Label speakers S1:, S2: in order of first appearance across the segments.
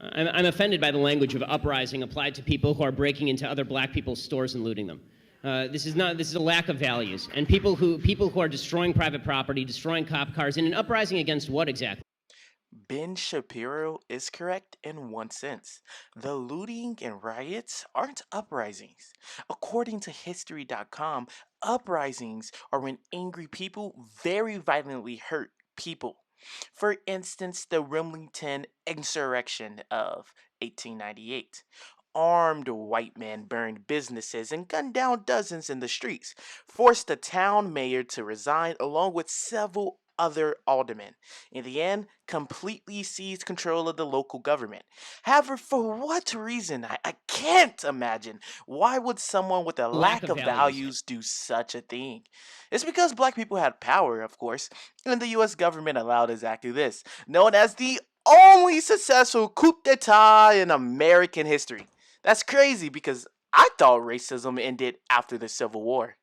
S1: I'm offended by the language of uprising applied to people who are breaking into other black people's stores and looting them. This is a lack of values. And people who are destroying private property, destroying cop cars, in an uprising against what exactly?
S2: Ben Shapiro is correct in one sense. The looting and riots aren't uprisings. According to History.com, uprisings are when angry people very violently hurt people. For instance, the Remington insurrection of 1898. Armed white men burned businesses and gunned down dozens in the streets, forced the town mayor to resign along with several other aldermen. In the end, completely seized control of the local government. However, for what reason? I can't imagine. Why would someone with a
S1: Lack
S2: lack
S1: of
S2: of
S1: values.
S2: values do such a thing? It's because black people had power, of course, and the US government allowed exactly this, known as the only successful coup d'etat in American history. That's crazy because I thought racism ended after the Civil War.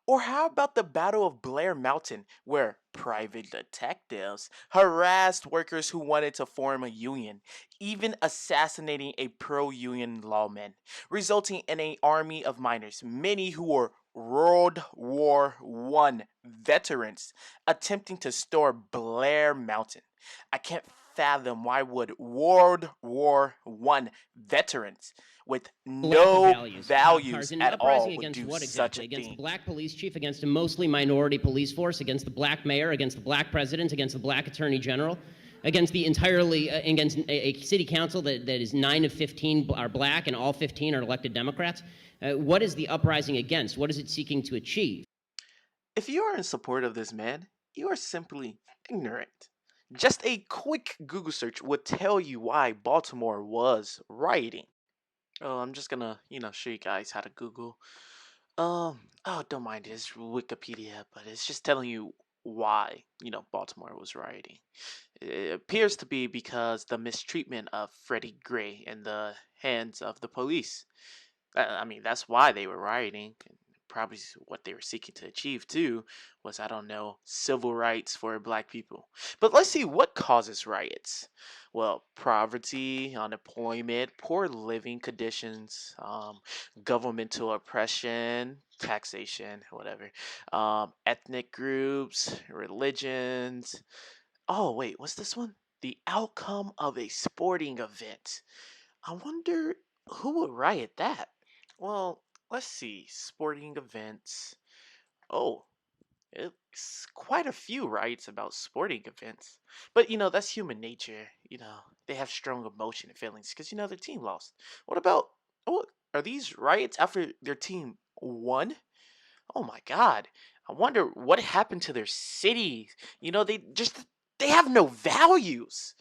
S2: Or how about the Battle of Blair Mountain, where private detectives harassed workers who wanted to form a union, even assassinating a pro-union lawman, resulting in an army of miners, many who were World War I veterans, attempting to storm Blair Mountain. I can't fathom why would World War I veterans with
S1: Lack of
S2: no
S1: values.
S2: values
S1: In an
S2: at all
S1: uprising
S2: would
S1: against
S2: do
S1: what
S2: such
S1: exactly?
S2: a
S1: Against the
S2: thing.
S1: black police chief, against a mostly minority police force, against the black mayor, against the black president, against the black attorney general, against the entirely against a city council that is 9 of 15 are black and all 15 are elected Democrats. What is the uprising against? What is it seeking to achieve?
S2: If you are in support of this man, you are simply ignorant. Just a quick Google search would tell you why Baltimore was rioting. Oh, I'm just gonna, show you guys how to Google. Oh, don't mind it, it's Wikipedia, but it's just telling you why, Baltimore was rioting. It appears to be because the mistreatment of Freddie Gray in the hands of the police. I mean, that's why they were rioting. Probably what they were seeking to achieve too was, I don't know, civil rights for black people. But let's see what causes riots. Well, poverty, unemployment, poor living conditions, governmental oppression, taxation, whatever, ethnic groups, religions. Oh, wait, what's this one? The outcome of a sporting event. I wonder who would riot that? Well, let's see. Sporting events. Oh, it's quite a few riots about sporting events. But, that's human nature. They have strong emotion and feelings because, their team lost. What about, oh, are these riots after their team won? Oh my God. I wonder what happened to their city. They have no values.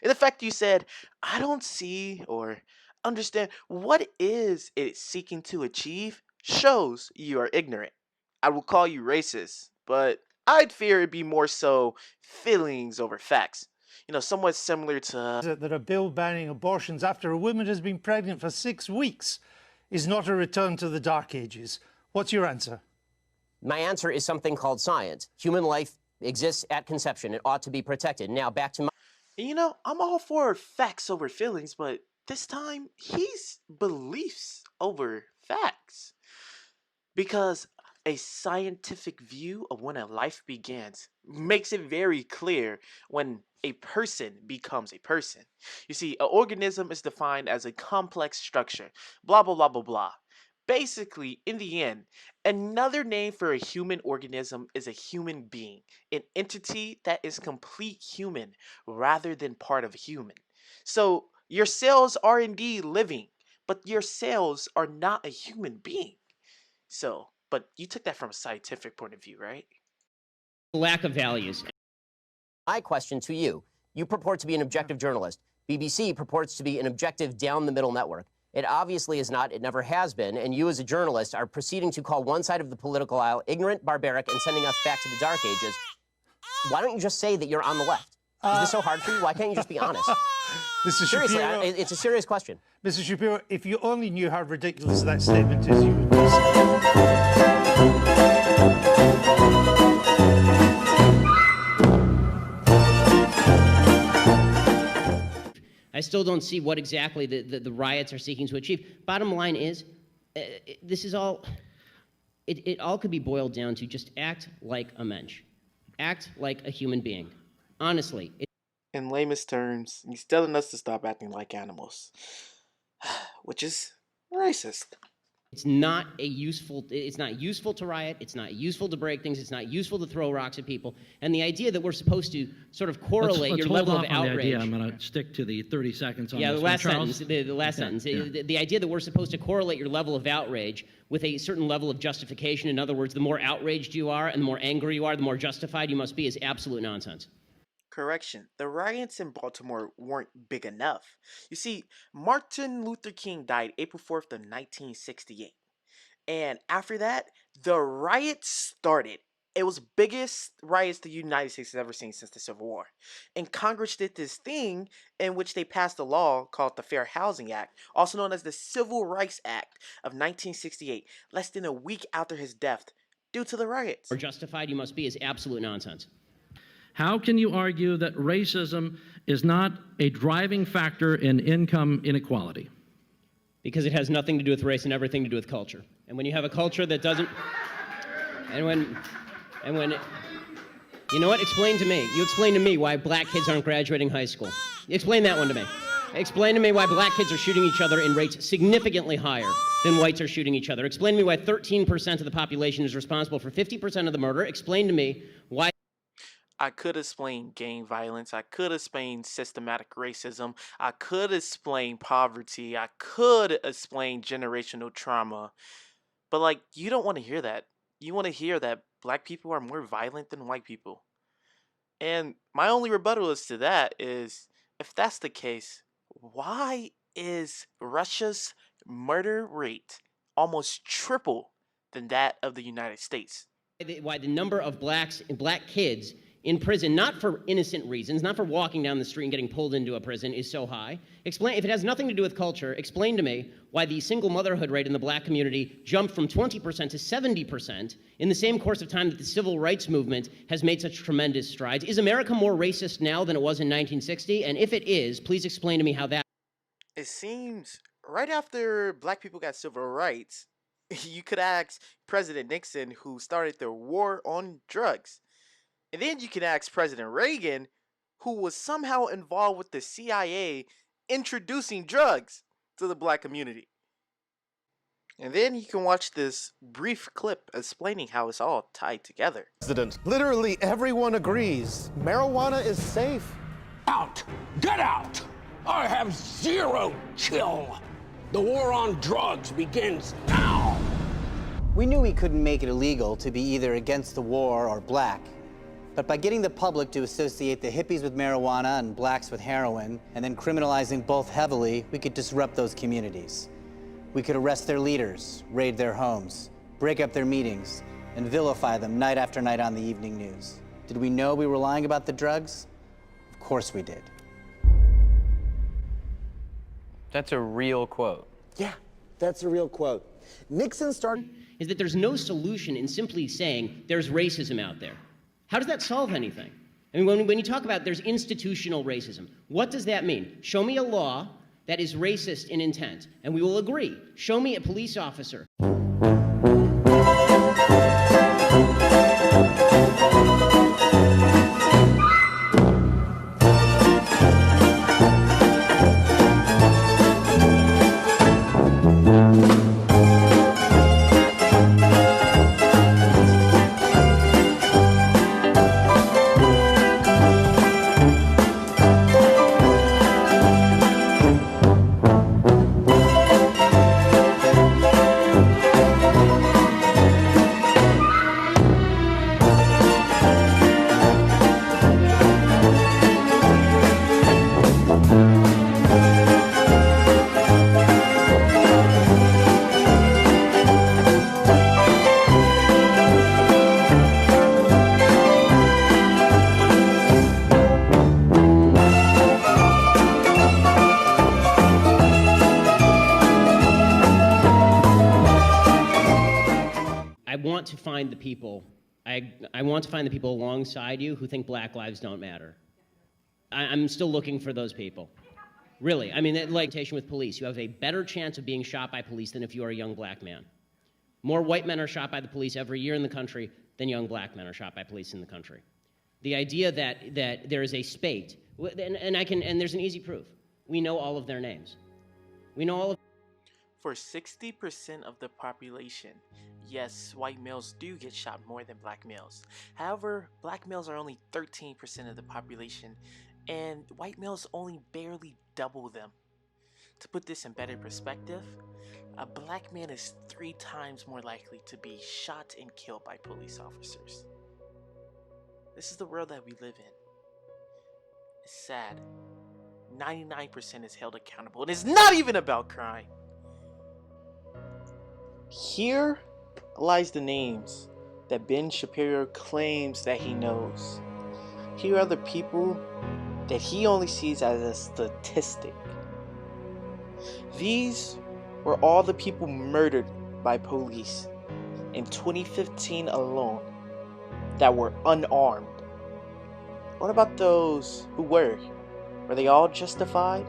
S2: And the fact you said, I don't see or understand what is it seeking to achieve shows you are ignorant. I will call you racist, but I'd fear it'd be more so feelings over facts. Somewhat similar to
S3: that a bill banning abortions after a woman has been pregnant for 6 weeks is not a return to the Dark Ages. What's your answer?
S4: My answer is something called science. Human life exists at conception. It ought to be protected. Now, back to my...
S2: I'm all for facts over feelings, but this time he's beliefs over facts. Because a scientific view of when a life begins makes it very clear when a person becomes a person. You see, an organism is defined as a complex structure, blah, blah, blah, blah, blah. Basically, in the end, another name for a human organism is a human being, an entity that is complete human rather than part of a human. So, your cells are indeed living, but your cells are not a human being. So, but you took that from a scientific point of view, right?
S1: Lack of values.
S4: My question to you. You purport to be an objective journalist. BBC purports to be an objective down-the-middle network. It obviously is not. It never has been. And you as a journalist are proceeding to call one side of the political aisle ignorant, barbaric, and sending us back to the Dark Ages. Why don't you just say that you're on the left? Is this so hard for you? Why can't you just be honest?
S3: Mr.
S4: Seriously,
S3: Shapiro,
S4: it's a serious question.
S3: Mr. Shapiro, if you only knew how ridiculous that statement is, you would do so.
S1: I still don't see what exactly the riots are seeking to achieve. Bottom line is, this is all, it all could be boiled down to just act like a mensch. Act like a human being. Honestly.
S2: In lamest terms, he's telling us to stop acting like animals, which is racist.
S1: It's not useful to riot, it's not useful to break things, it's not useful to throw rocks at people. And the idea that we're supposed to sort of correlate
S5: let's
S1: your
S5: hold
S1: level
S5: off
S1: of
S5: on
S1: outrage.
S5: the idea. I'm going to stick to the 30 seconds on
S1: yeah,
S5: this
S1: the
S5: one.
S1: last
S5: Charles?
S1: sentence. The last sentence.
S5: Yeah.
S1: The idea that we're supposed to correlate your level of outrage with a certain level of justification. In other words, the more outraged you are and the more angry you are, the more justified you must be, is absolute nonsense.
S2: Correction, the riots in Baltimore weren't big enough. You see, Martin Luther King died April 4th of 1968. And after that, the riots started. It was biggest riots the United States has ever seen since the Civil War. And Congress did this thing in which they passed a law called the Fair Housing Act, also known as the Civil Rights Act of 1968, less than a week after his death, due to the riots.
S1: The more justified you must be is absolute nonsense.
S5: How can you argue that racism is not a driving factor in income inequality?
S1: Because it has nothing to do with race and everything to do with culture. And when you have a culture that doesn't, and when, you know what? Explain to me. You explain to me why black kids aren't graduating high school. Explain that one to me. Explain to me why black kids are shooting each other in rates significantly higher than whites are shooting each other. Explain to me why 13% of the population is responsible for 50% of the murder. Explain to me why.
S2: I could explain gang violence. I could explain systematic racism. I could explain poverty. I could explain generational trauma. But, like, you don't want to hear that. You want to hear that black people are more violent than white people. And my only rebuttal is to that is, if that's the case, why is Russia's murder rate almost triple than that of the United States?
S1: Why the number of black kids in prison, not for innocent reasons, not for walking down the street and getting pulled into a prison, is so high. Explain, if it has nothing to do with culture, explain to me why the single motherhood rate in the black community jumped from 20% to 70% in the same course of time that the civil rights movement has made such tremendous strides. Is America more racist now than it was in 1960? And if it is, please explain to me how that.
S2: It seems right after black people got civil rights, you could ask President Nixon, who started the war on drugs. And then you can ask President Reagan, who was somehow involved with the CIA introducing drugs to the black community. And then you can watch this brief clip explaining how it's all tied together.
S6: President, literally everyone agrees marijuana is safe.
S7: Out! Get out! I have zero chill. The war on drugs begins now.
S8: We knew we couldn't make it illegal to be either against the war or black. But by getting the public to associate the hippies with marijuana and blacks with heroin, and then criminalizing both heavily, we could disrupt those communities. We could arrest their leaders, raid their homes, break up their meetings, and vilify them night after night on the evening news. Did we know we were lying about the drugs? Of course we did.
S9: That's a real quote.
S6: Yeah, that's a real quote. Nixon started...
S1: Is that there's no solution in simply saying there's racism out there. How does that solve anything? I mean, when you talk about there's institutional racism, what does that mean? Show me a law that is racist in intent, and we will agree. Show me a police officer. I want to find the people alongside you who think black lives don't matter. I'm still looking for those people. Really. I mean, like, with police, you have a better chance of being shot by police than if you are a young black man. More white men are shot by the police every year in the country than young black men are shot by police in the country. The idea that there is a spate, and there's an easy proof. We know all of their names. We know all of.
S2: For 60% of the population, yes, white males do get shot more than black males. However, black males are only 13% of the population, and white males only barely double them. To put this in better perspective, a black man is 3 times more likely to be shot and killed by police officers. This is the world that we live in. It's sad. 99% is held accountable, and it's not even about crime. Here lies the names that Ben Shapiro claims that he knows. Here are the people that he only sees as a statistic. These were all the people murdered by police in 2015 alone that were unarmed. What about those who were? Were they all justified?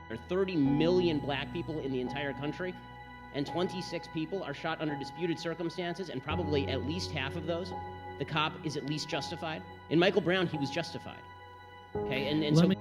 S1: There are 30 million black people in the entire country, and 26 people are shot under disputed circumstances, and probably at least half of those, the cop is at least justified. In Michael Brown, he was justified. Okay, and so.